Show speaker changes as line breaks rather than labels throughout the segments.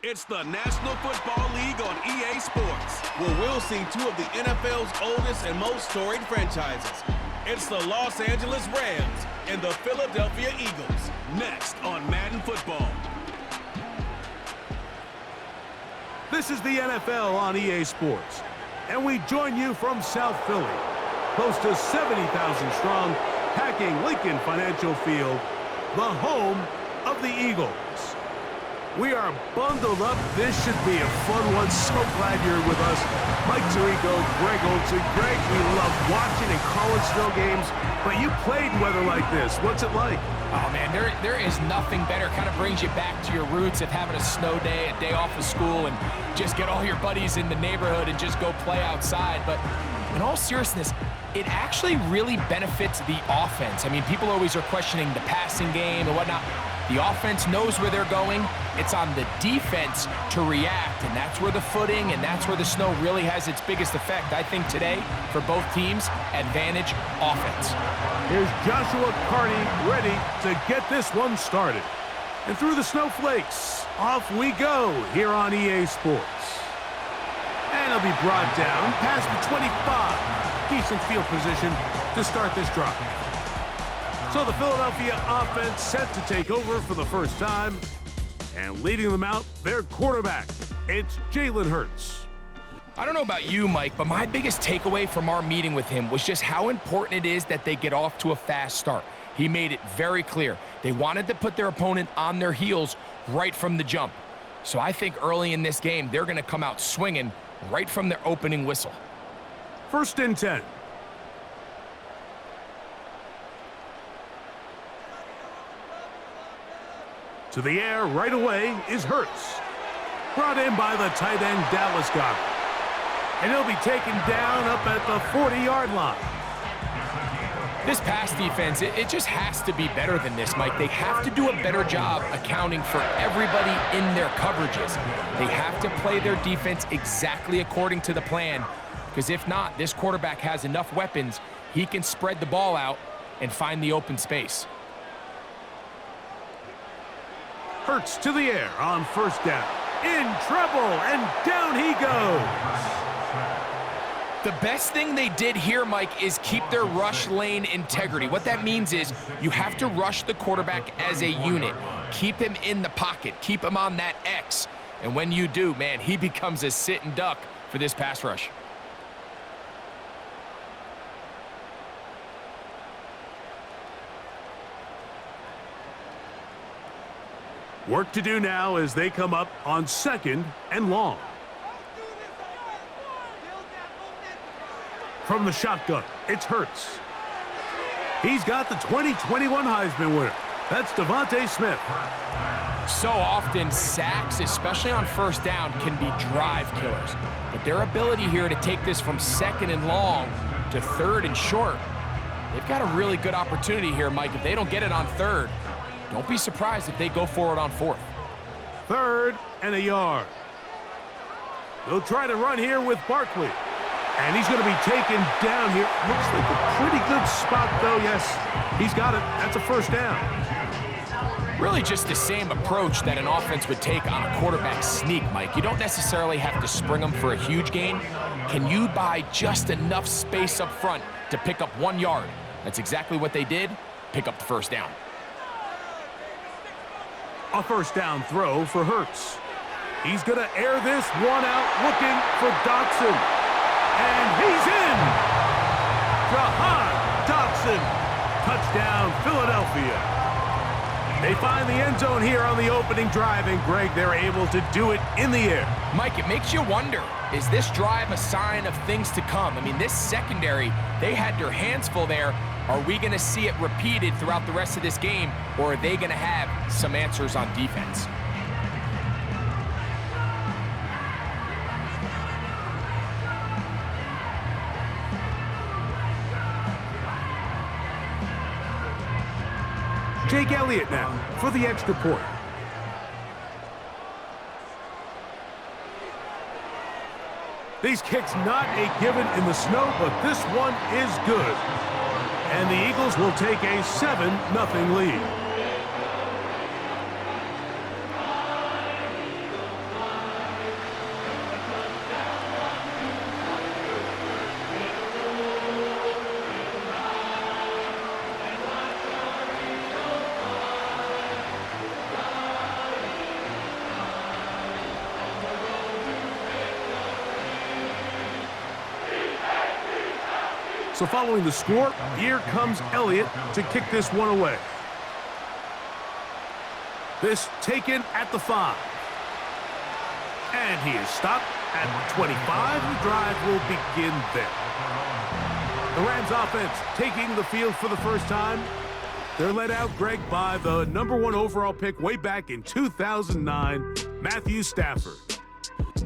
It's the National Football League on EA Sports, where we'll see two of the NFL's oldest and most storied franchises. It's the Los Angeles Rams and the Philadelphia Eagles, next on Madden Football.
This is the NFL on EA Sports, and we join you from South Philly, close to 70,000 strong, packing Lincoln Financial Field, the home of the Eagles. We are bundled up. This should be a fun one. So glad you're with us. Mike Tirico, Greg Olsen. Greg, we love watching and calling snow games, but you played in weather like this. What's it like?
Oh, man, there is nothing better. Kind of brings you back to your roots of having a snow day, a day off of school, and just get all your buddies in the neighborhood and just go play outside. But in all seriousness, it actually really benefits the offense. I mean, people always are questioning the passing game and whatnot. The offense knows where they're going. It's on the defense to react, and that's where the footing and that's where the snow really has its biggest effect. I think today, for both teams, advantage offense.
Here's Joshua Carney ready to get this one started. And through the snowflakes, off we go here on EA Sports. And it'll be brought down past the 25. Decent field position to start this drive. So the Philadelphia offense set to take over for the first time. And leading them out, their quarterback, it's Jalen Hurts.
I don't know about you, Mike, but my biggest takeaway from our meeting with him was just how important it is that they get off to a fast start. He made it very clear. They wanted to put their opponent on their heels right from the jump. So I think early in this game, they're going to come out swinging right from their opening whistle.
1st and 10. To the air right away is Hurts. Brought in by the tight end Dallas Goedert. And he'll be taken down up at the 40-yard line.
This pass defense, it just has to be better than this, Mike. They have to do a better job accounting for everybody in their coverages. They have to play their defense exactly according to the plan, because if not, this quarterback has enough weapons, he can spread the ball out and find the open space.
Hurts to the air on 1st down. In trouble, and down he goes.
The best thing they did here, Mike, is keep their rush lane integrity. What that means is you have to rush the quarterback as a unit. Keep him in the pocket. Keep him on that X. And when you do, man, he becomes a sitting duck for this pass rush.
Work to do now as they come up on 2nd and long. From the shotgun, it's Hurts. He's got the 2021 Heisman winner. That's Devontae Smith.
So often, sacks, especially on 1st down, can be drive killers. But their ability here to take this from 2nd and long to 3rd and short, they've got a really good opportunity here, Mike. If they don't get it on 3rd, don't be surprised if they go for it on 4th.
3rd and a yard. They'll try to run here with Barkley. And he's going to be taken down here. Looks like a pretty good spot, though. Yes, he's got it. That's a 1st down.
Really just the same approach that an offense would take on a quarterback sneak, Mike. You don't necessarily have to spring them for a huge gain. Can you buy just enough space up front to pick up 1 yard? That's exactly what they did. Pick up the 1st down.
A 1st down throw for Hurts. He's going to air this one out, looking for Dotson. And he's in! Jahan Dotson. Touchdown, Philadelphia. They find the end zone here on the opening drive, and Greg, they're able to do it in the air.
Mike, it makes you wonder, is this drive a sign of things to come? I mean, this secondary, they had their hands full there. Are we going to see it repeated throughout the rest of this game, or are they going to have some answers on defense?
Jake Elliott now for the extra point. These kicks not a given in the snow, but this one is good. And the Eagles will take a 7-0 lead. So following the score, here comes Elliott to kick this one away. This taken at the 5. And he is stopped at the 25. The drive will begin there. The Rams offense taking the field for the first time. They're led out, Greg, by the #1 overall pick way back in 2009, Matthew Stafford.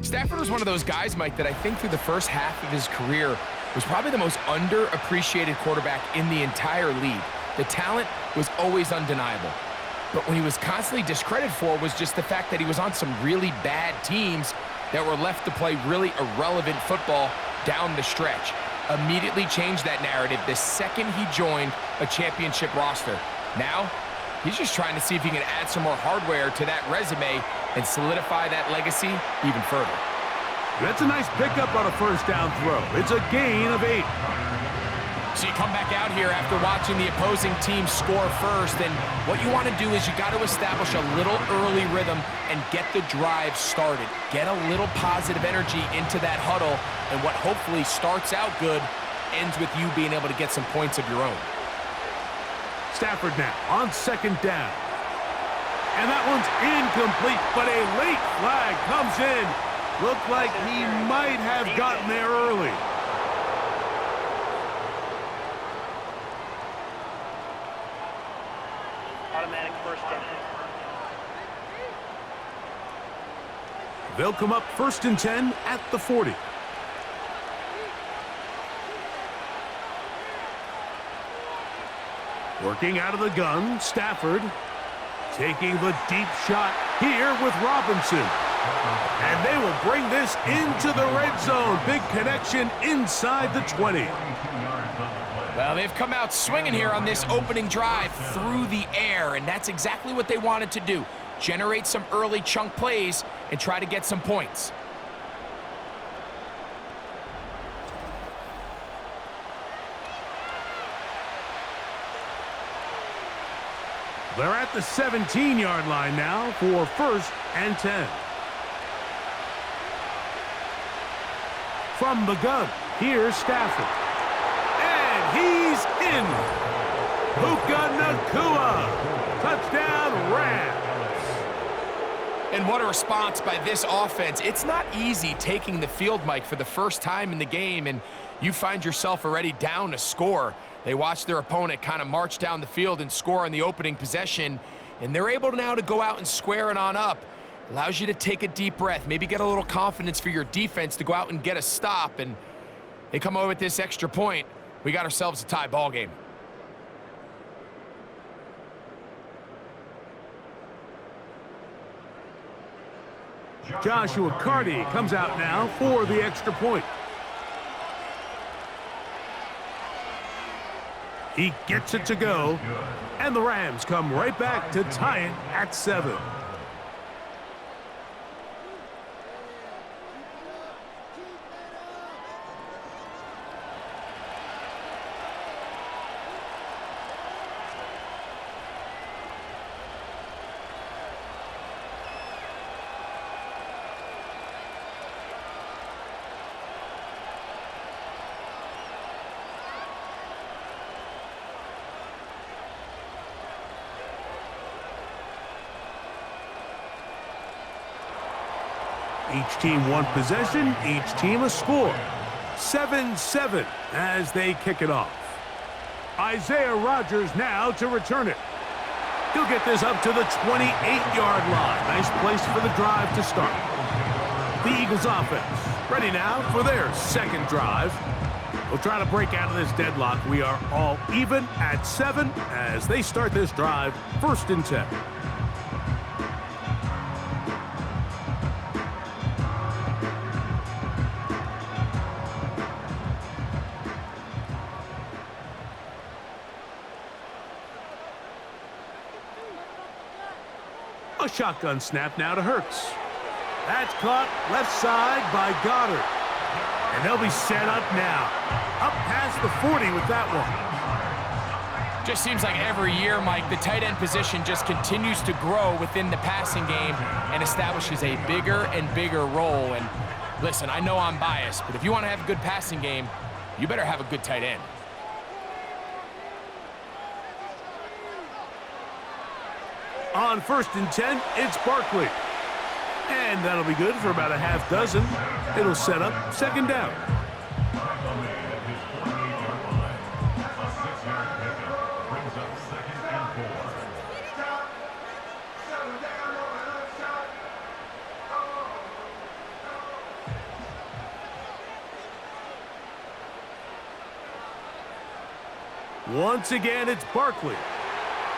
Stafford was one of those guys, Mike, that I think through the first half of his career was probably the most underappreciated quarterback in the entire league. The talent was always undeniable. But when he was constantly discredited for was just the fact that he was on some really bad teams that were left to play really irrelevant football down the stretch. Immediately changed that narrative the second he joined a championship roster. Now, he's just trying to see if he can add some more hardware to that resume and solidify that legacy even further.
That's a nice pickup on a first down throw. It's a gain of 8.
So you come back out here after watching the opposing team score first, and what you want to do is you got to establish a little early rhythm and get the drive started. Get a little positive energy into that huddle, and what hopefully starts out good ends with you being able to get some points of your own.
Stafford now on second down. And that one's incomplete, but a late flag comes in. Looked like he might have gotten there early.
Automatic first down.
They'll come up 1st and 10 at the 40. Working out of the gun, Stafford taking the deep shot here with Robinson. And they will bring this into the red zone. Big connection inside the 20.
Well, they've come out swinging here on this opening drive through the air, and that's exactly what they wanted to do. Generate some early chunk plays and try to get some points.
They're at the 17-yard line now for 1st and 10. From the gun, here's Stafford. And he's in. Puka Nacua. Touchdown, Rams.
And what a response by this offense. It's not easy taking the field, Mike, for the first time in the game, and you find yourself already down a score. They watch their opponent kind of march down the field and score on the opening possession, and they're able now to go out and square it on up. Allows you to take a deep breath, maybe get a little confidence for your defense to go out and get a stop, and they come over with this extra point. We got ourselves a tie ball game.
Joshua Carty comes out now for the extra point. He gets it to go, and the Rams come right back to tie it at 7. Each team one possession, each team a score. 7-7 as they kick it off. Isaiah Rodgers now to return it. He'll get this up to the 28-yard line. Nice place for the drive to start. The Eagles offense ready now for their second drive. We'll try to break out of this deadlock. We are all even at 7 as they start this drive, 1st and 10. A shotgun snap now to Hurts. That's caught left side by Goddard. And they'll be set up now. Up past the 40 with that one.
Just seems like every year, Mike, the tight end position just continues to grow within the passing game and establishes a bigger and bigger role. And listen, I know I'm biased, but if you want to have a good passing game, you better have a good tight end.
On 1st and 10, it's Barkley. And that'll be good for about a half dozen. It'll set up 2nd down. Once again, it's Barkley.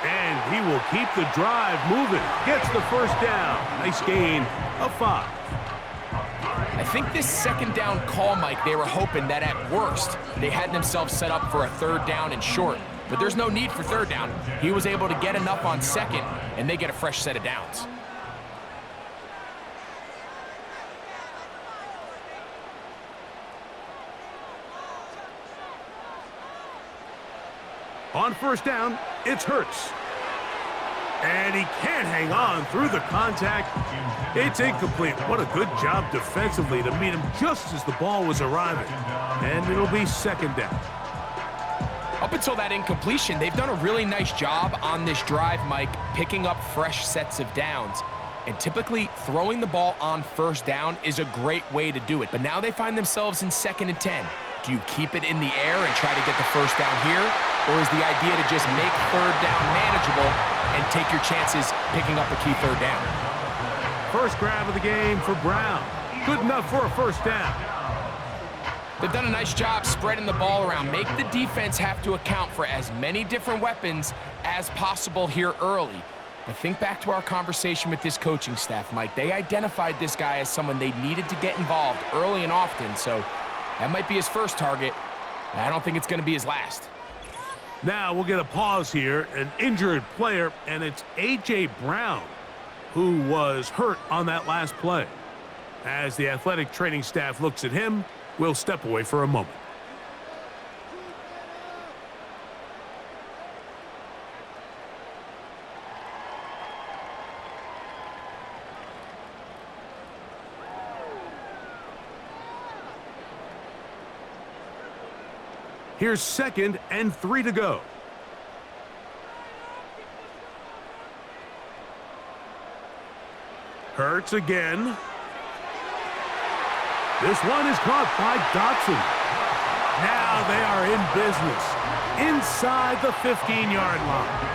And he will keep the drive moving. Gets the 1st down. Nice gain of 5.
I think this 2nd down call, Mike, they were hoping that at worst, they had themselves set up for a 3rd down and short. But there's no need for 3rd down. He was able to get enough on 2nd, and they get a fresh set of downs.
On 1st down, it's Hurts. And he can't hang on through the contact. It's incomplete. What a good job defensively to meet him just as the ball was arriving. And it'll be 2nd down.
Up until that incompletion, they've done a really nice job on this drive, Mike, picking up fresh sets of downs. And typically, throwing the ball on 1st down is a great way to do it. But now they find themselves in 2nd and 10. Do you keep it in the air and try to get the 1st down here? Or is the idea to just make 3rd down manageable and take your chances picking up a key 3rd down?
First grab of the game for Brown. Good enough for a 1st down.
They've done a nice job spreading the ball around. Make the defense have to account for as many different weapons as possible here early. But think back to our conversation with this coaching staff, Mike. They identified this guy as someone they needed to get involved early and often, so that might be his first target. I don't think it's going to be his last.
Now we'll get a pause here. An injured player, and it's A.J. Brown, who was hurt on that last play. As the athletic training staff looks at him, we'll step away for a moment. Here's 2nd and 3 to go. Hurts again. This one is caught by Dotson. Now they are in business inside the 15-yard line.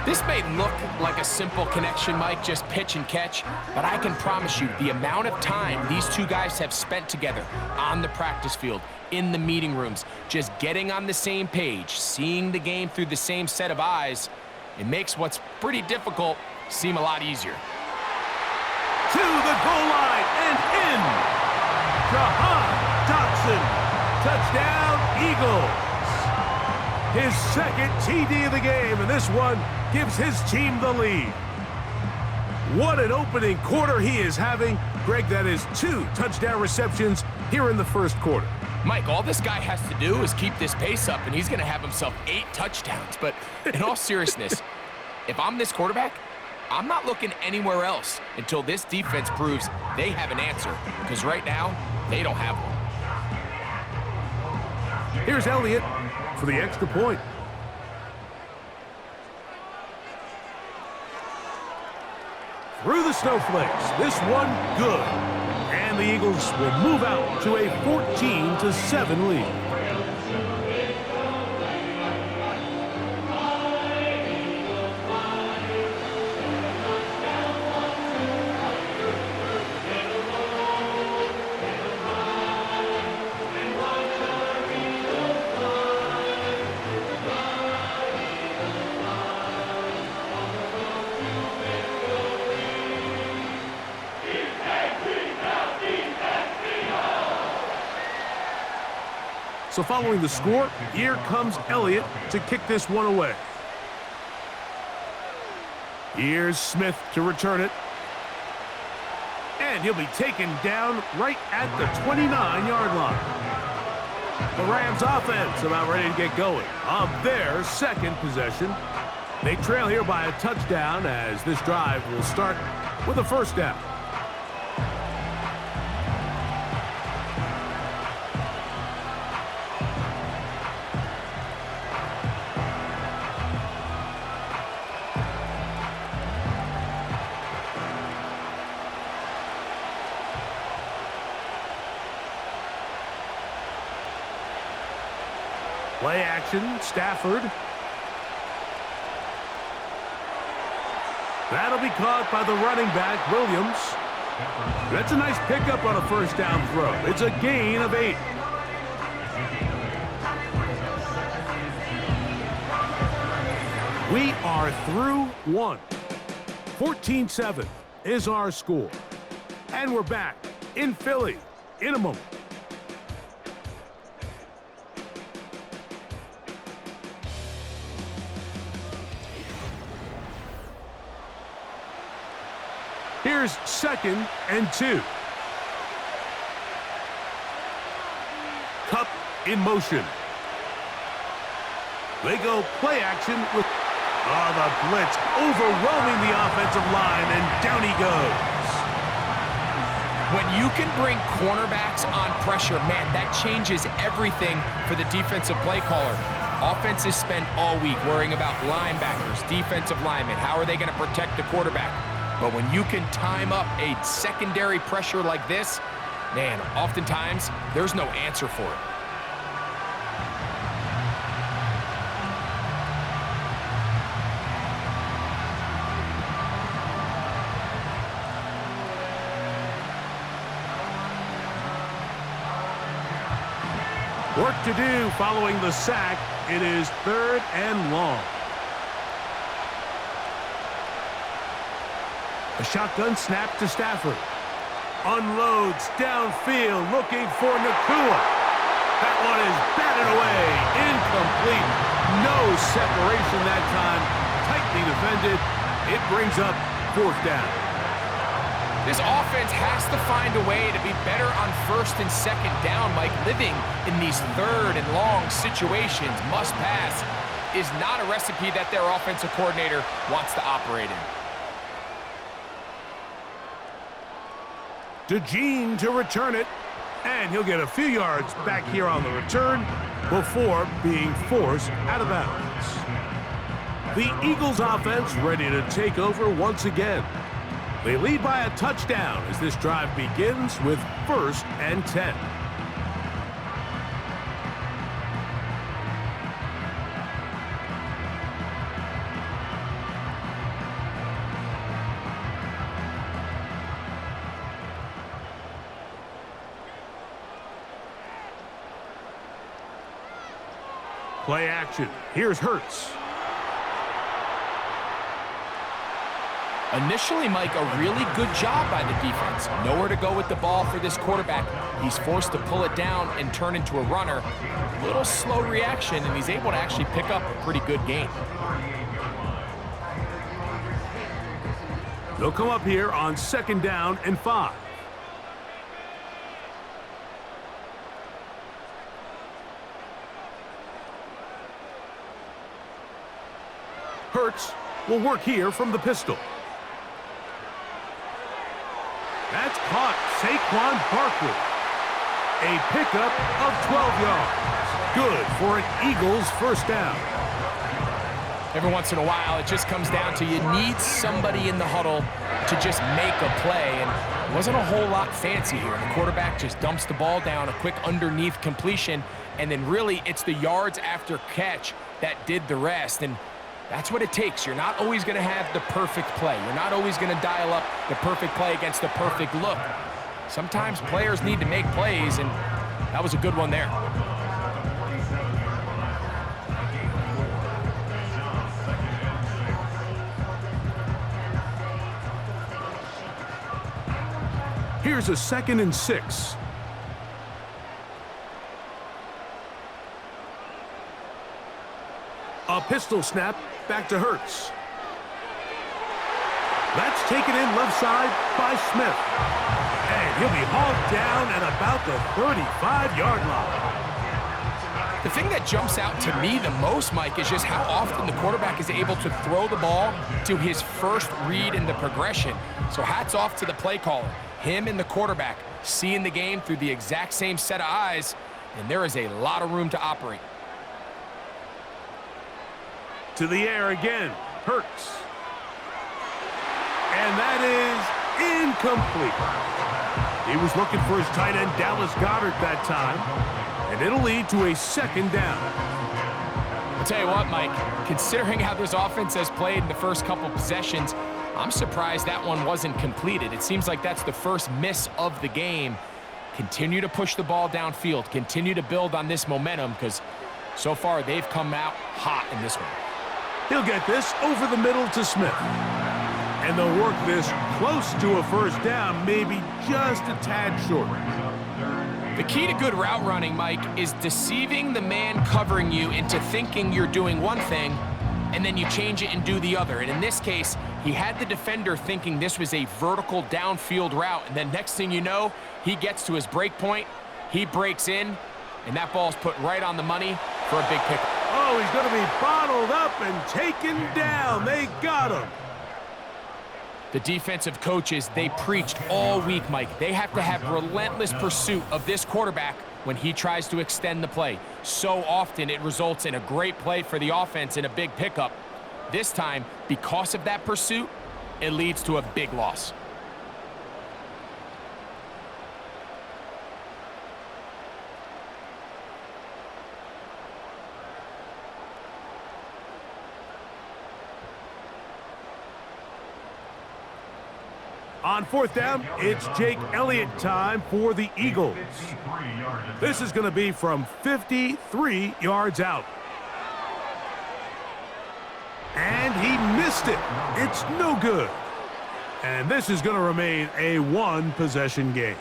This may look like a simple connection, Mike, just pitch and catch, but I can promise you the amount of time these two guys have spent together on the practice field, in the meeting rooms, just getting on the same page, seeing the game through the same set of eyes, it makes what's pretty difficult seem a lot easier.
To the goal line and in. Jahan Dotson. Touchdown, Eagles. His 2nd TD of the game, and this one gives his team the lead. What an opening quarter he is having. Greg, that is 2 touchdown receptions here in the 1st quarter.
Mike, all this guy has to do is keep this pace up, and he's going to have himself 8 touchdowns. But in all seriousness, if I'm this quarterback, I'm not looking anywhere else until this defense proves they have an answer, because right now, they don't have one.
Here's Elliott for the extra point. Through the snowflakes, this one good. And the Eagles will move out to a 14-7 lead. So following the score, here comes Elliott to kick this one away. Here's Smith to return it. And he'll be taken down right at the 29-yard line. The Rams offense about ready to get going on their 2nd possession. They trail here by a touchdown as this drive will start with a 1st down. Play action, Stafford. That'll be caught by the running back, Williams. That's a nice pickup on a first down throw. It's a gain of 8. We are through one. 14-7 is our score. And we're back in Philly in a moment. Here's 2nd and 2. Cup in motion. They go play action with the blitz overwhelming the offensive line, and down he goes.
When you can bring cornerbacks on pressure, man, that changes everything for the defensive play caller. Offenses spend all week worrying about linebackers, defensive linemen. How are they going to protect the quarterback? But when you can time up a secondary pressure like this, man, oftentimes there's no answer for it.
Work to do following the sack. It is 3rd and long. A shotgun snap to Stafford. Unloads downfield looking for Nakua. That one is batted away. Incomplete. No separation that time. Tightly defended. It brings up 4th down.
This offense has to find a way to be better on 1st and 2nd down, Mike. Living in these 3rd and long situations, must pass, is not a recipe that their offensive coordinator wants to operate in.
DeJean to return it, and he'll get a few yards back here on the return before being forced out of bounds. The Eagles offense ready to take over once again. They lead by a touchdown as this drive begins with 1st and 10. Play action. Here's Hurts.
Initially, Mike, a really good job by the defense. Nowhere to go with the ball for this quarterback. He's forced to pull it down and turn into a runner. Little slow reaction, and he's able to actually pick up a pretty good gain.
They'll come up here on 2nd down and 5. Hurts will work here from the pistol. That's caught. Saquon Barkley. A pickup of 12 yards. Good for an Eagles 1st down.
Every once in a while, it just comes down to you need somebody in the huddle to just make a play, and it wasn't a whole lot fancy here. The quarterback just dumps the ball down, a quick underneath completion, and then really it's the yards after catch that did the rest. And that's what it takes. You're not always going to have the perfect play. You're not always going to dial up the perfect play against the perfect look. Sometimes players need to make plays, and that was a good one there.
Here's a 2nd and 6. A pistol snap back to Hurts. That's taken in left side by Smith. And he'll be hauled down at about the 35-yard line.
The thing that jumps out to me the most, Mike, is just how often the quarterback is able to throw the ball to his first read in the progression. So hats off to the play caller. Him and the quarterback seeing the game through the exact same set of eyes, and there is a lot of room to operate.
To the air again, Hurts. And that is incomplete. He was looking for his tight end, Dallas Goedert, that time. And it'll lead to a 2nd down.
tell you what, Mike, considering how this offense has played in the first couple possessions, I'm surprised that one wasn't completed. It seems like that's the first miss of the game. Continue to push the ball downfield. Continue to build on this momentum because so far they've come out hot in this one.
He'll get this over the middle to Smith. And they'll work this close to a first down, maybe just a tad short.
The key to good route running, Mike, is deceiving the man covering you into thinking you're doing one thing, and then you change it and do the other. And in this case, he had the defender thinking this was a vertical downfield route, and then next thing you know, he gets to his break point, he breaks in, and that ball's put right on the money for a big pickup.
Oh, he's going to be bottled up and taken down. They got him.
The defensive coaches, they preached all week, Mike. They have to have relentless pursuit of this quarterback when he tries to extend the play. So often it results in a great play for the offense and a big pickup. This time, because of that pursuit, it leads to a big loss.
On fourth down, it's Jake Elliott time for the Eagles. This is going to be from 53 yards out. And he missed it. It's no good. And this is going to remain a one-possession game.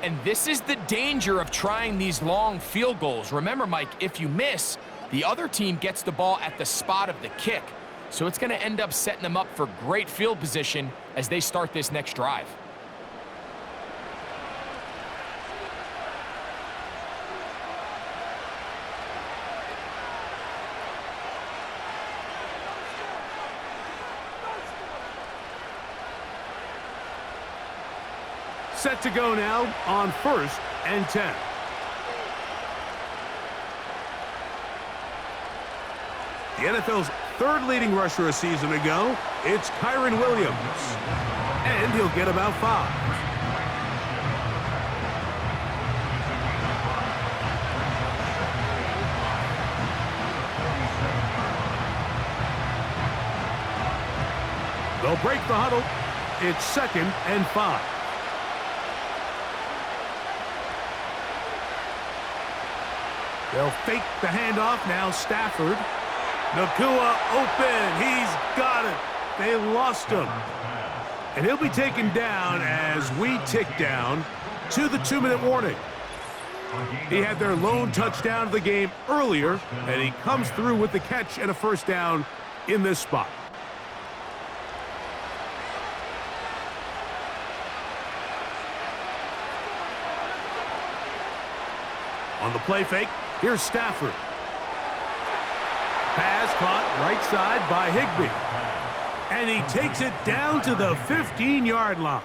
And this is the danger of trying these long field goals. Remember, Mike, if you miss, the other team gets the ball at the spot of the kick. So it's going to end up setting them up for great field position as they start this next drive.
Set to go now on 1st and 10. The NFL's third leading rusher a season ago, it's Kyron Williams. And he'll get about 5. They'll break the huddle. It's 2nd and 5. They'll fake the handoff now. Stafford. Nakua open. He's got it. They lost him. And he'll be taken down as we tick down to the 2-minute warning. He had their lone touchdown of the game earlier, and he comes through with the catch and a first down in this spot. On the play fake, here's Stafford. Pass caught right side by Higbee. And he takes it down to the 15-yard line.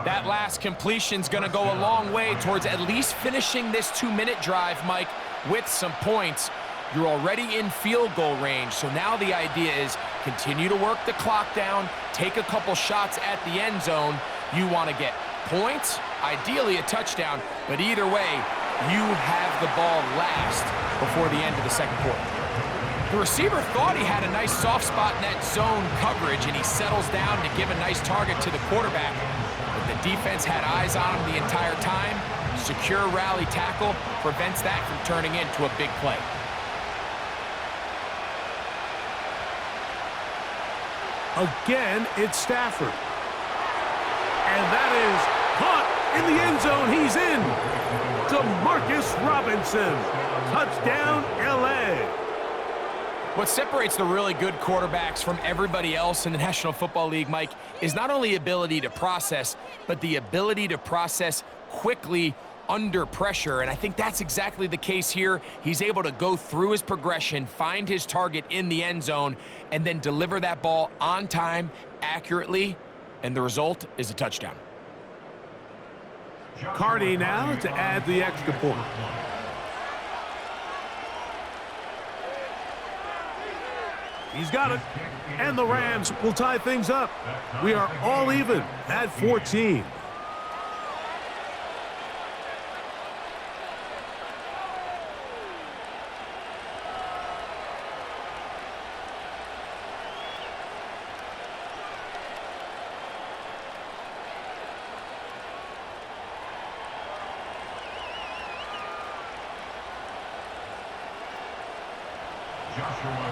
That last completion's going to go a long way towards at least finishing this 2-minute drive, Mike, with some points. You're already in field goal range, so now the idea is continue to work the clock down, take a couple shots at the end zone. You want to get points, ideally a touchdown, but either way, you have the ball last before the end of the second quarter. The receiver thought he had a nice soft spot in that zone coverage, and he settles down to give a nice target to the quarterback. But the defense had eyes on him the entire time. Secure rally tackle prevents that from turning into a big play.
Again, it's Stafford. And that is caught in the end zone. He's in. Demarcus Robinson. Touchdown, L.A.
What separates the really good quarterbacks from everybody else in the National Football League, Mike, is not only ability to process, but the ability to process quickly under pressure. And I think that's exactly the case here. He's able to go through his progression, find his target in the end zone, and then deliver that ball on time, accurately, and the result is a touchdown.
Cardi now to add the extra point. He's got it. And the Rams will tie things up. We are all even at 14.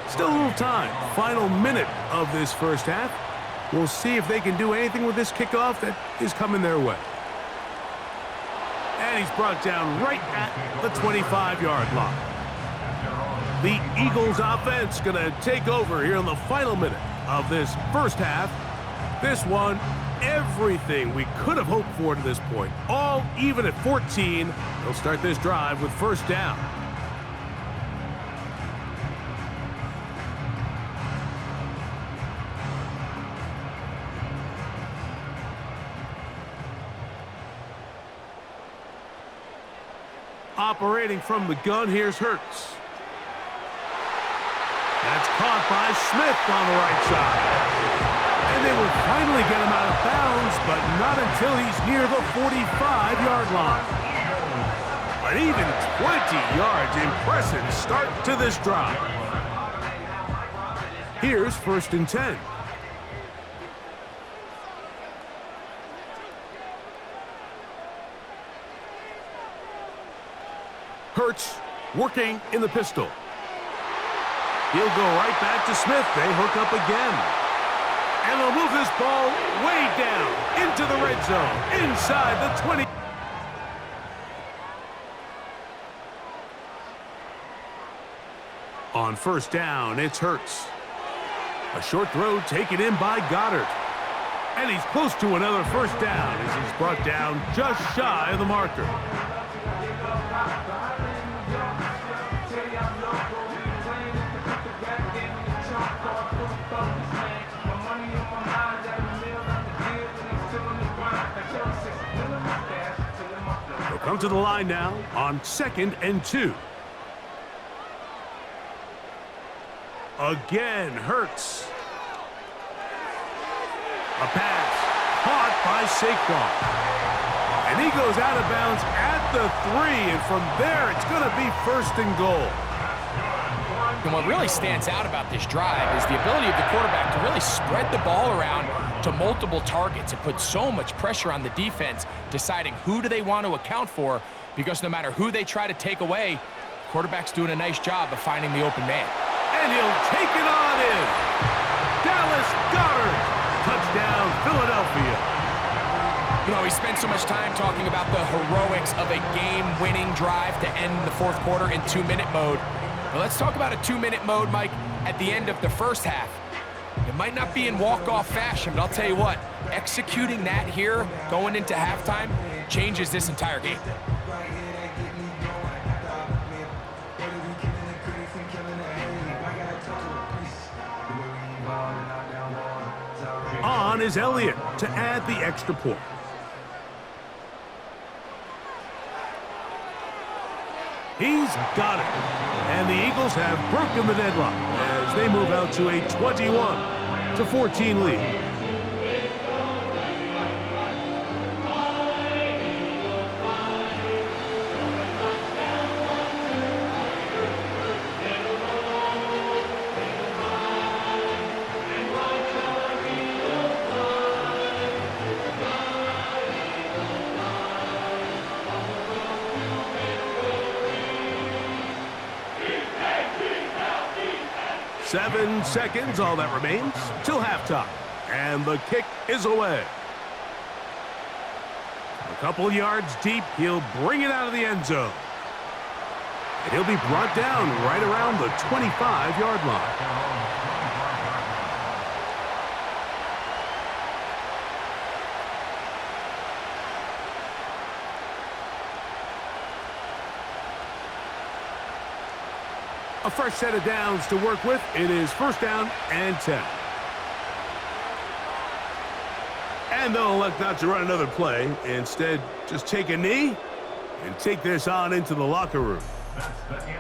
Still a little time. Final minute of this first half. We'll see if they can do anything with this kickoff that is coming their way. And he's brought down right at the 25-yard line. The Eagles offense going to take over here in the final minute of this first half. This one, everything we could have hoped for to this point. All even at 14. They'll start this drive with first down. Operating from the gun, here's Hurts. That's caught by Smith on the right side. And they will finally get him out of bounds, but not until he's near the 45-yard line. But even 20 yards, impressive start to this drive. Here's 1st and 10. Hurts working in the pistol. He'll go right back to Smith. They hook up again. And they'll move this ball way down into the red zone, inside the 20. On first down, it's Hurts. A short throw taken in by Goddard. And he's close to another first down as he's brought down just shy of the marker. They'll come to the line now on 2nd and 2. Again, Hurts. A pass caught by Saquon. And he goes out of bounds at the 3, and from there it's going to be 1st and goal.
And what really stands out about this drive is the ability of the quarterback to really spread the ball around to multiple targets and put so much pressure on the defense, deciding who do they want to account for, because no matter who they try to take away, the quarterback's doing a nice job of finding the open man.
And he'll take it on in. Dallas Goedert. Touchdown, Philadelphia.
You know, we spent so much time talking about the heroics of a game-winning drive to end the 4th quarter in 2-minute mode. Well, let's talk about a 2-minute mode, Mike, at the end of the first half. It might not be in walk-off fashion, but I'll tell you what, executing that here, going into halftime, changes this entire game.
On is Elliott to add the extra point. He's got it. And the Eagles have broken the deadlock as they move out to a 21-14 lead. Seven seconds, all that remains, till halftime. And the kick is away. A couple yards deep, he'll bring it out of the end zone. And he'll be brought down right around the 25-yard line. A fresh set of downs to work with. It is 1st down and 10. And they'll elect not to run another play. Instead, just take a knee and take this on into the locker room.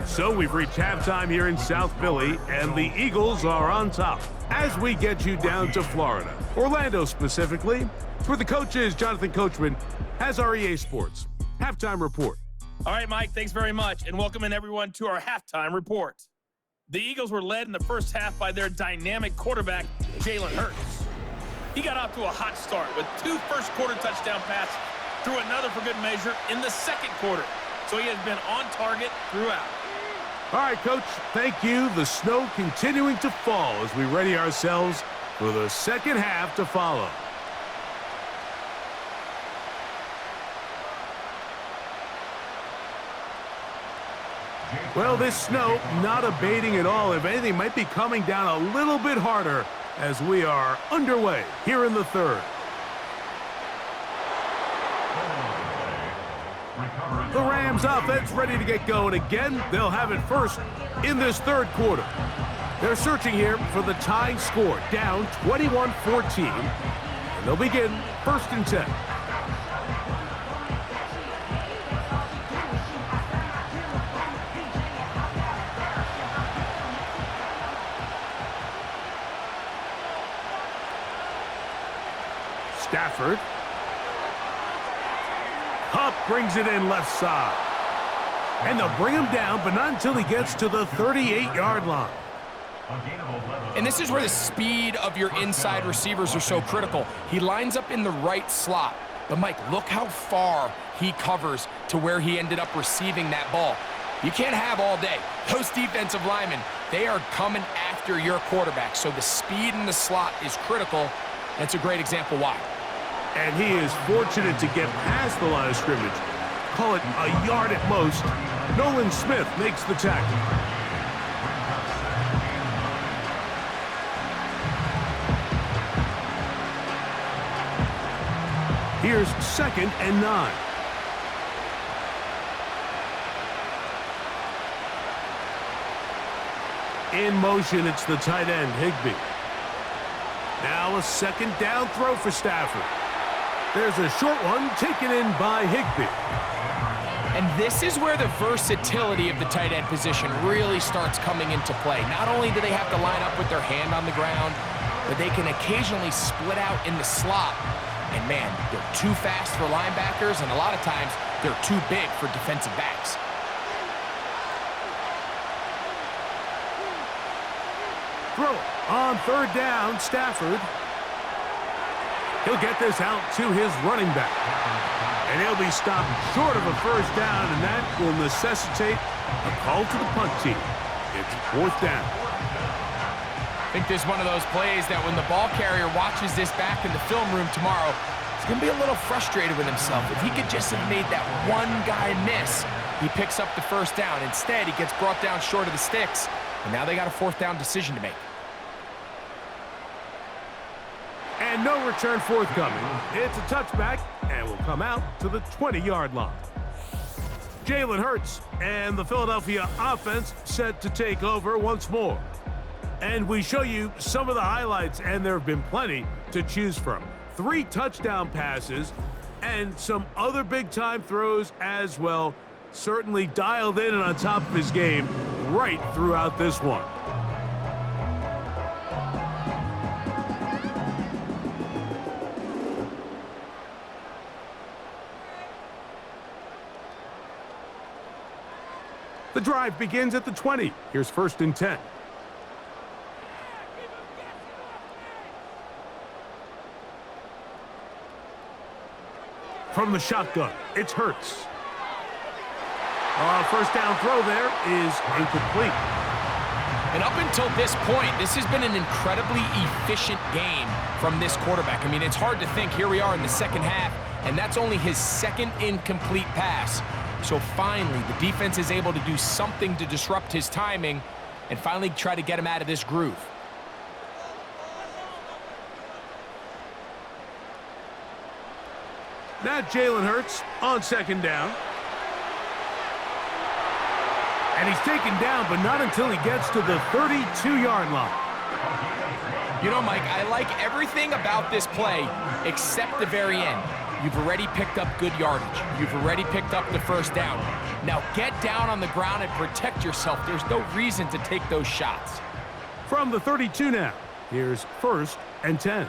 So we've reached halftime here in South Philly, and the Eagles are on top. As we get you down to Florida, Orlando specifically, where the coach is Jonathan Coachman, has our EA Sports halftime report.
All right, Mike, thanks very much, and welcome in everyone to our halftime report. The Eagles were led in the first half by their dynamic quarterback, Jalen Hurts. He got off to a hot start with 2 first-quarter touchdown passes, threw another for good measure in the 2nd quarter, so he has been on target throughout.
All right, Coach, thank you. The snow continuing to fall as we ready ourselves for the second half to follow. Well, this snow not abating at all. If anything, might be coming down a little bit harder as we are underway here in the third. The Rams offense ready to get going again. They'll have it first in this third quarter. They're searching here for the tying score, down 21-14. And they'll begin 1st and 10. Stafford. Hupp brings it in left side. And they'll bring him down, but not until he gets to the 38-yard line.
And this is where the speed of your inside receivers are so critical. He lines up in the right slot. But, Mike, look how far he covers to where he ended up receiving that ball. You can't have all day. Those defensive linemen, they are coming after your quarterback. So the speed in the slot is critical. That's a great example why.
And he is fortunate to get past the line of scrimmage. Call it a yard at most. Nolan Smith makes the tackle. Here's 2nd and 9. In motion, it's the tight end, Higbee. Now a 2nd down throw for Stafford. There's a short one taken in by Higbee.
And this is where the versatility of the tight end position really starts coming into play. Not only do they have to line up with their hand on the ground, but they can occasionally split out in the slot. And man, they're too fast for linebackers, and a lot of times they're too big for defensive backs.
Throw on 3rd down, Stafford. He'll get this out to his running back. And he'll be stopped short of a 1st down, and that will necessitate a call to the punt team. It's 4th down.
I think this is one of those plays that when the ball carrier watches this back in the film room tomorrow, he's going to be a little frustrated with himself. If he could just have made that one guy miss, he picks up the 1st down. Instead, he gets brought down short of the sticks, and now they got a 4th down decision to make.
And no return forthcoming. It's a touchback, and will come out to the 20-yard line. Jalen Hurts and the Philadelphia offense set to take over once more. And we show you some of the highlights, and there have been plenty to choose from. 3 touchdown passes and some other big-time throws as well. Certainly dialed in and on top of his game right throughout this one. The drive begins at the 20. Here's 1st and 10. From the shotgun, it's Hurts. 1st down throw there is incomplete.
And up until this point, this has been an incredibly efficient game from this quarterback. I mean, it's hard to think. Here we are in the 2nd half, and that's only his 2nd incomplete pass. So finally, the defense is able to do something to disrupt his timing and finally try to get him out of this groove.
Now Jalen Hurts on 2nd down. And he's taken down, but not until he gets to the 32-yard line.
You know, Mike, I like everything about this play except the very end. You've already picked up good yardage. You've already picked up the 1st down. Now get down on the ground and protect yourself. There's no reason to take those shots.
From the 32 now, here's 1st and 10.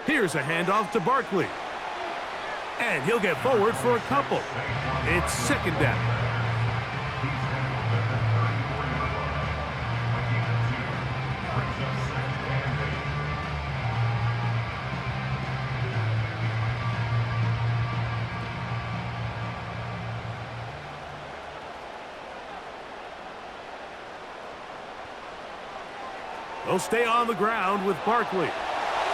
Here's a handoff to Barkley. And he'll get forward for a couple. It's 2nd down. They'll stay on the ground with Barkley.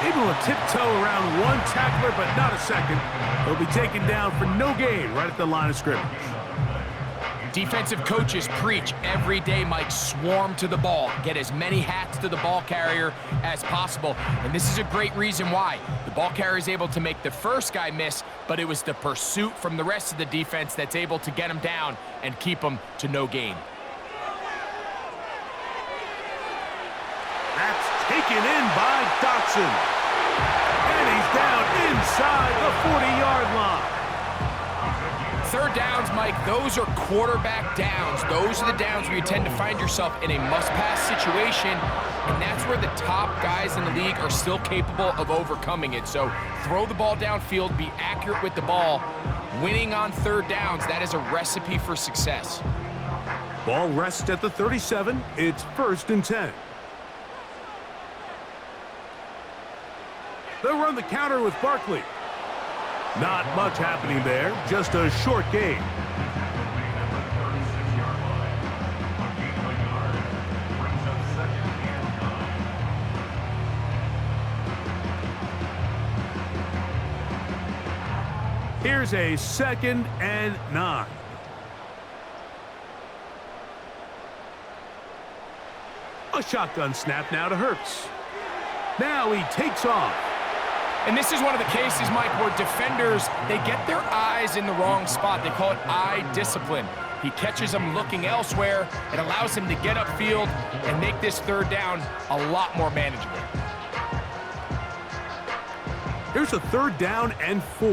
Able to tiptoe around one tackler, but not a second. He'll be taken down for no gain right at the line of scrimmage.
Defensive coaches preach every day, Mike, swarm to the ball. Get as many hats to the ball carrier as possible. And this is a great reason why. The ball carrier is able to make the first guy miss, but it was the pursuit from the rest of the defense that's able to get him down and keep him to no gain.
That's taken in by Dotson. And he's down inside the 40-yard line.
Third downs, Mike, those are quarterback downs. Those are the downs where you tend to find yourself in a must-pass situation, and that's where the top guys in the league are still capable of overcoming it. So throw the ball downfield, be accurate with the ball. Winning on third downs, that is a recipe for success.
Ball rests at the 37. It's 1st and 10. They'll run the counter with Barkley. Not much happening there, just a short gain. Here's a 2nd and 9. A shotgun snap now to Hurts. Now he takes off.
And this is one of the cases, Mike, where defenders, they get their eyes in the wrong spot. They call it eye discipline. He catches them looking elsewhere. It allows him to get upfield and make this third down a lot more manageable.
Here's a 3rd down and 4.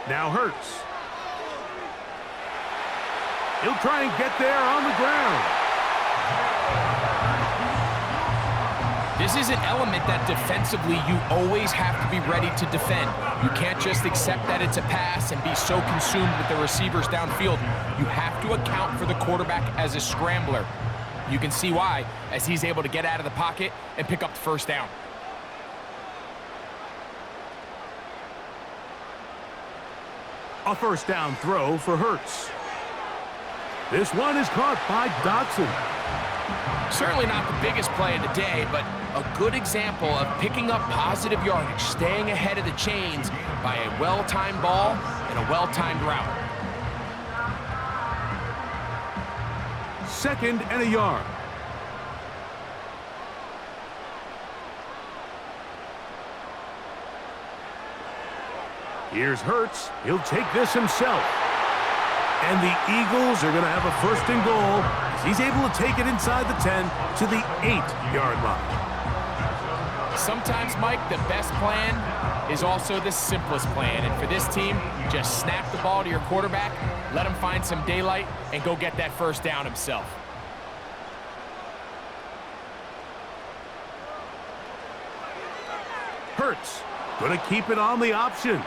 Now Hurts. He'll try and get there on the ground.
This is an element that defensively you always have to be ready to defend. You can't just accept that it's a pass and be so consumed with the receivers downfield. You have to account for the quarterback as a scrambler. You can see why, as he's able to get out of the pocket and pick up the first down.
A 1st down throw for Hurts. This one is caught by Dotson.
Certainly not the biggest play of the day, but a good example of picking up positive yardage, staying ahead of the chains by a well-timed ball and a well-timed route.
2nd and a yard. Here's Hurts. He'll take this himself. And the Eagles are going to have a 1st and goal as he's able to take it inside the 10 to the 8-yard line.
Sometimes, Mike, the best plan is also the simplest plan. And for this team, just snap the ball to your quarterback, let him find some daylight, and go get that first down himself.
Hurts going to keep it on the option.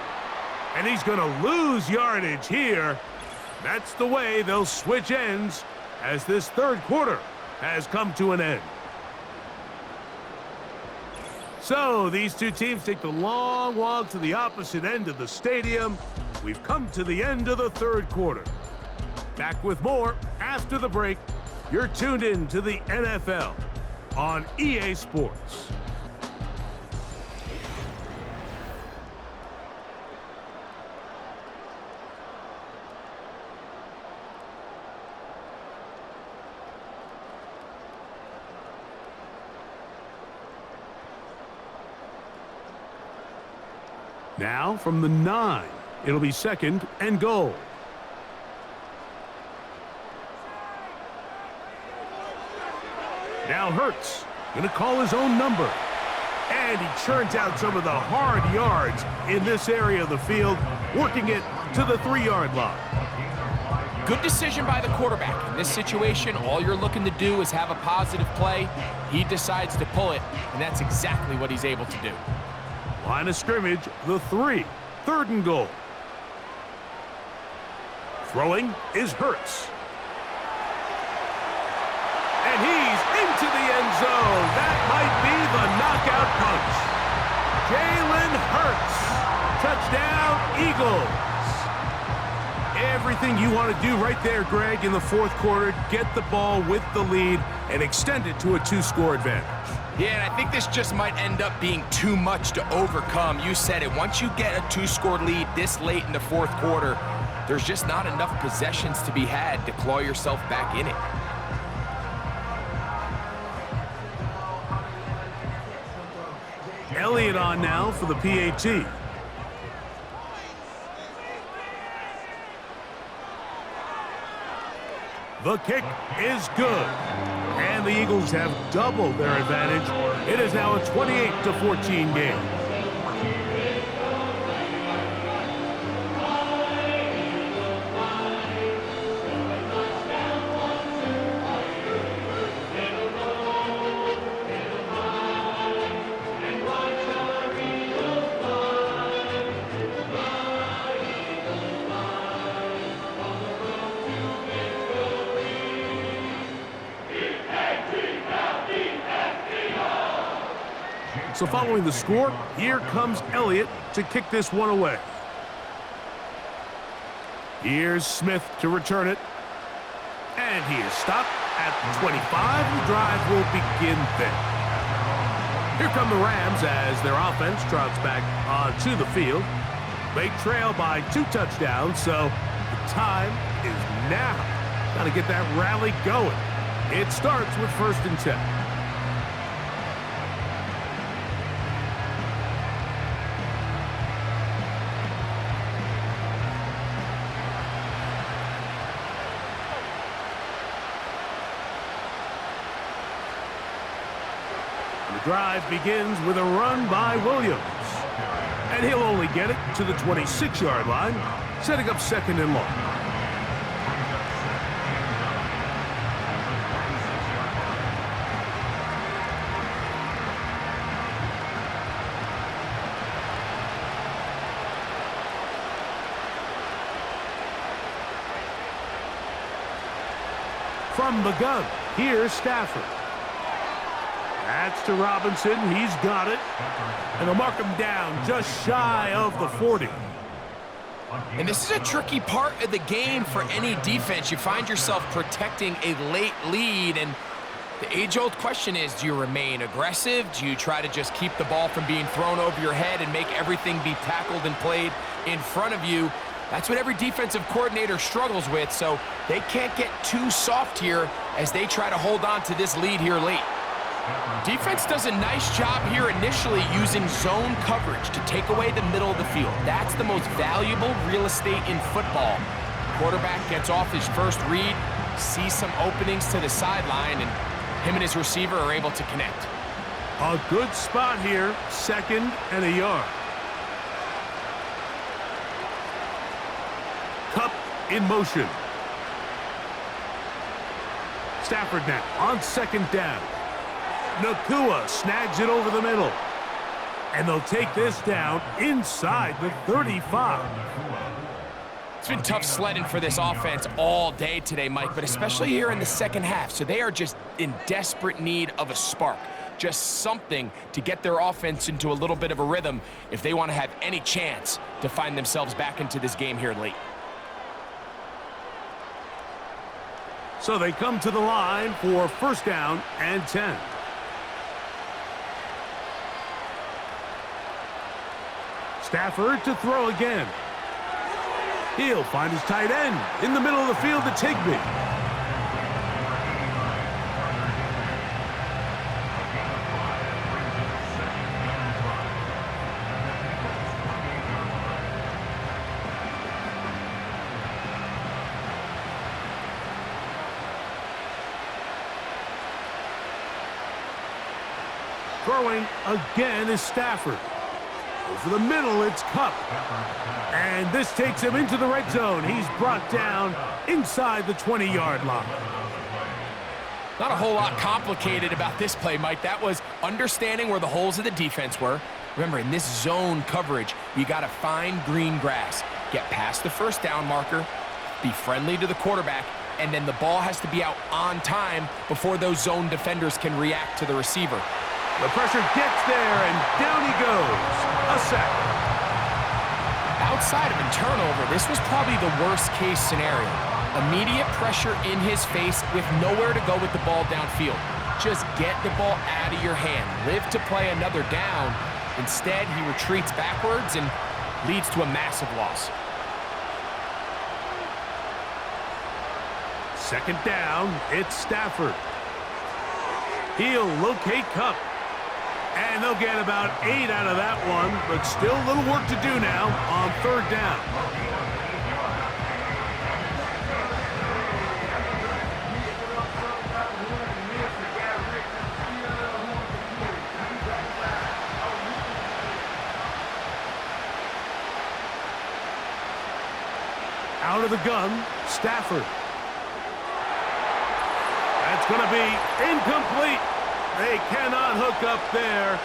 And he's going to lose yardage here. That's the way they'll switch ends as this 3rd quarter has come to an end. So these two teams take the long walk to the opposite end of the stadium. We've come to the end of the 3rd quarter. Back with more after the break. You're tuned in to the NFL on EA Sports. Now from the 9, it'll be 2nd and goal. Now Hurts going to call his own number. And he churns out some of the hard yards in this area of the field, working it to the 3-yard line.
Good decision by the quarterback. In this situation, all you're looking to do is have a positive play. He decides to pull it, and that's exactly what he's able to do.
Line of scrimmage, the 3, 3rd and goal. Throwing is Hurts. And he's into the end zone. That might be the knockout punch. Jalen Hurts. Touchdown, Eagles. Everything you want to do right there, Greg, in the fourth quarter, get the ball with the lead and extend it to a 2-score advantage.
Yeah, and I think this just might end up being too much to overcome. You said it. Once you get a 2-score lead this late in the fourth quarter, there's just not enough possessions to be had to claw yourself back in it.
Elliott on now for the PAT. The kick is good. And the Eagles have doubled their advantage. It is now a 28-14 game. So following the score, here comes Elliott to kick this one away. Here's Smith to return it. And he is stopped at the 25. The drive will begin there. Here come the Rams as their offense trots back onto the field. They trail by 2 touchdowns, so the time is now. Got to get that rally going. It starts with 1st and 10. The drive begins with a run by Williams. And he'll only get it to the 26-yard line, setting up 2nd and long. From the gun, here's Stafford. That's to Robinson. He's got it. And they'll mark him down just shy of the 40.
And this is a tricky part of the game for any defense. You find yourself protecting a late lead, and the age-old question is, do you remain aggressive? Do you try to just keep the ball from being thrown over your head and make everything be tackled and played in front of you? That's what every defensive coordinator struggles with, so they can't get too soft here as they try to hold on to this lead here late. Defense does a nice job here initially using zone coverage to take away the middle of the field. That's the most valuable real estate in football. Quarterback gets off his first read, sees some openings to the sideline, and him and his receiver are able to connect.
A good spot here, 2nd and a yard. Cup in motion. Stafford now on 2nd down. Nakua snags it over the middle. And they'll take this down inside the 35.
It's been tough sledding for this offense all day today, Mike, but especially here in the second half. So they are just in desperate need of a spark. Just something to get their offense into a little bit of a rhythm if they want to have any chance to find themselves back into this game here late.
So they come to the line for 1st down and 10. Stafford to throw again. He'll find his tight end in the middle of the field to Tigby. Throwing again is Stafford. Over the middle, it's Cup. And this takes him into the red zone. He's brought down inside the 20-yard line.
Not a whole lot complicated about this play, Mike. That was understanding where the holes of the defense were. Remember, in this zone coverage, you got to find green grass. Get past the 1st down marker, be friendly to the quarterback, and then the ball has to be out on time before those zone defenders can react to the receiver.
The pressure gets there, and down he goes. A sack.
outside of a turnover, this was probably the worst-case scenario. Immediate pressure in his face with nowhere to go with the ball downfield. Just get the ball out of your hand. Live to play another down. Instead, he retreats backwards and leads to a massive loss.
Second down, it's Stafford. He'll locate Cup. And they'll get about 8 out of that one, but still a little work to do now on third down. Out of the gun, Stafford. That's going to be incomplete. They cannot hook up there.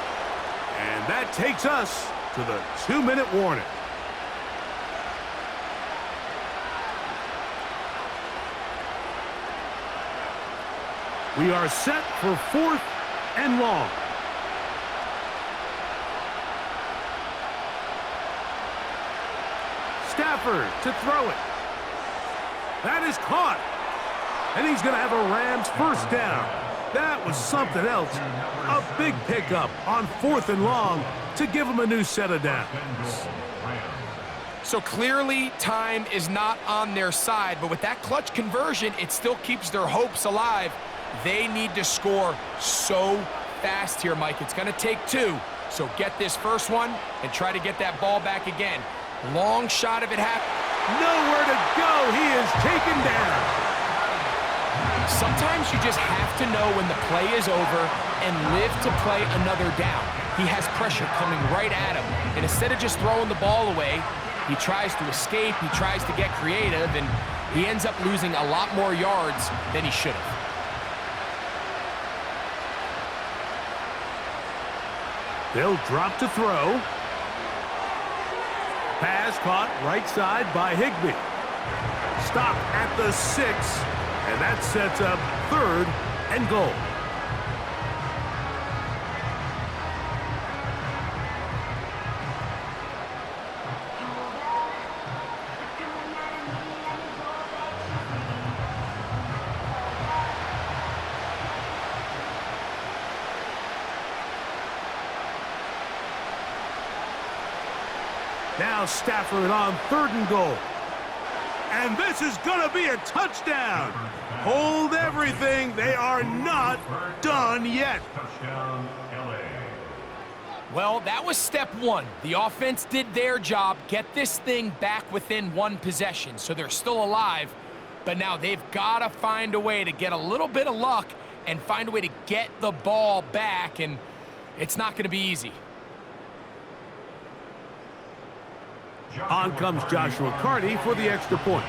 And that takes us to the 2-minute warning. We are set for 4th and long. Stafford to throw it. That is caught. And he's going to have a Rams first down. That was something else. A big pickup on 4th and long to give him a new set of downs.
So clearly, time is not on their side, but with that clutch conversion, it still keeps their hopes alive. They need to score so fast here, Mike. It's going to take 2. So get this first one and try to get that ball back again. Long shot of it happened.
Nowhere to go. He is taken down.
Sometimes you just have to know when the play is over and live to play another down. He has pressure coming right at him. And instead of just throwing the ball away, he tries to escape, he tries to get creative, and he ends up losing a lot more yards than he should have.
They'll drop to throw. Pass caught right side by Higbee. Stop at the 6, and that sets up 3rd and goal. Now Stafford on 3rd and goal. And this is going to be a touchdown. Hold everything. They are not done yet.
Well, that was step 1. The offense did their job, get this thing back within 1 possession, so they're still alive. But now they've got to find a way to get a little bit of luck and find a way to get the ball back, and it's not going to be easy.
On comes Joshua Carty for the extra point.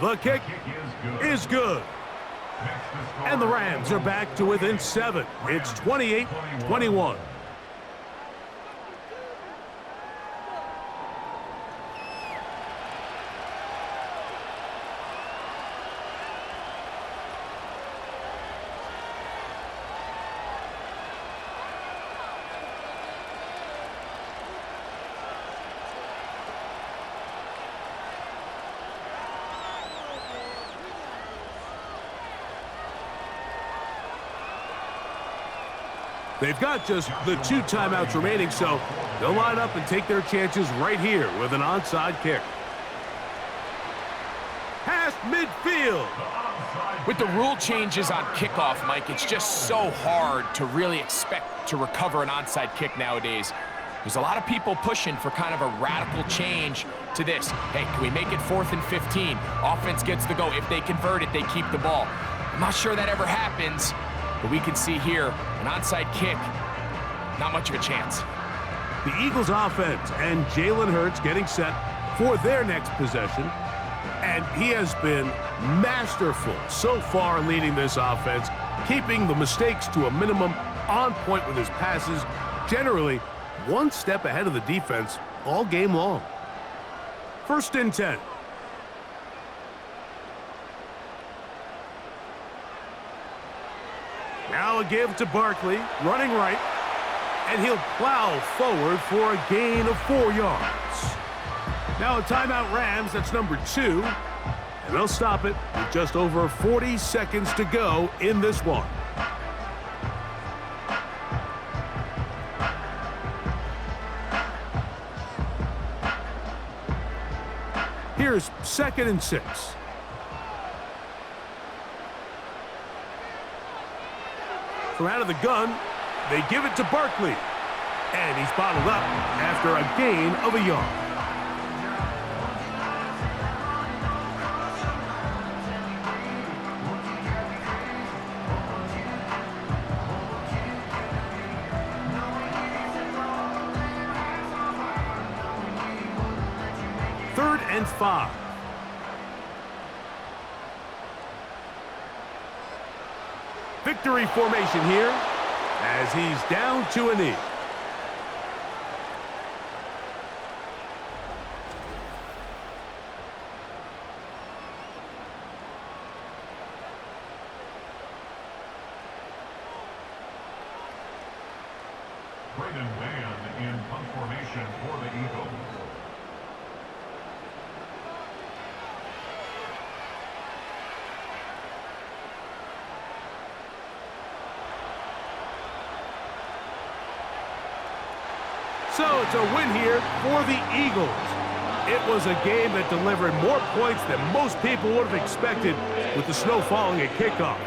The kick is good. And the Rams are back to within 7. It's 28-21. They've got just the 2 timeouts remaining, so they'll line up and take their chances right here with an onside kick. Past midfield.
With the rule changes on kickoff, Mike, it's just so hard to really expect to recover an onside kick nowadays. There's a lot of people pushing for kind of a radical change to this. Hey, can we make it 4th and 15? Offense gets the go. If they convert it, they keep the ball. I'm not sure that ever happens. But we can see here, an onside kick, not much of a chance.
The Eagles offense and Jalen Hurts getting set for their next possession. And he has been masterful so far leading this offense, keeping the mistakes to a minimum, on point with his passes, generally 1 step ahead of the defense all game long. 1st and 10. Now a give to Barkley, running right. And he'll plow forward for a gain of 4 yards. Now a timeout Rams, that's number 2. And they'll stop it with just over 40 seconds to go in this one. Here's 2nd and 6. From out of the gun, they give it to Barkley. And he's bottled up after a gain of a yard. Third and 5. Victory formation here as he's down to a knee.
Braden Mann in punt formation for the Eagles.
So it's a win here for the Eagles. It was a game that delivered more points than most people would have expected with the snow falling at kickoff.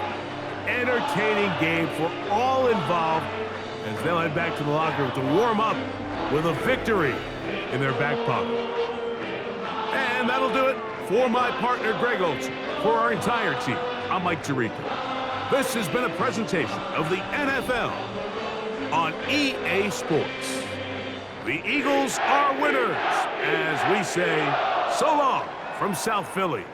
Entertaining game for all involved as they'll head back to the locker room to warm up with a victory in their back pocket. And that'll do it for my partner, Greg Olson. For our entire team, I'm Mike Tirico. This has been a presentation of the NFL on EA Sports. The Eagles are winners, as we say, so long from South Philly.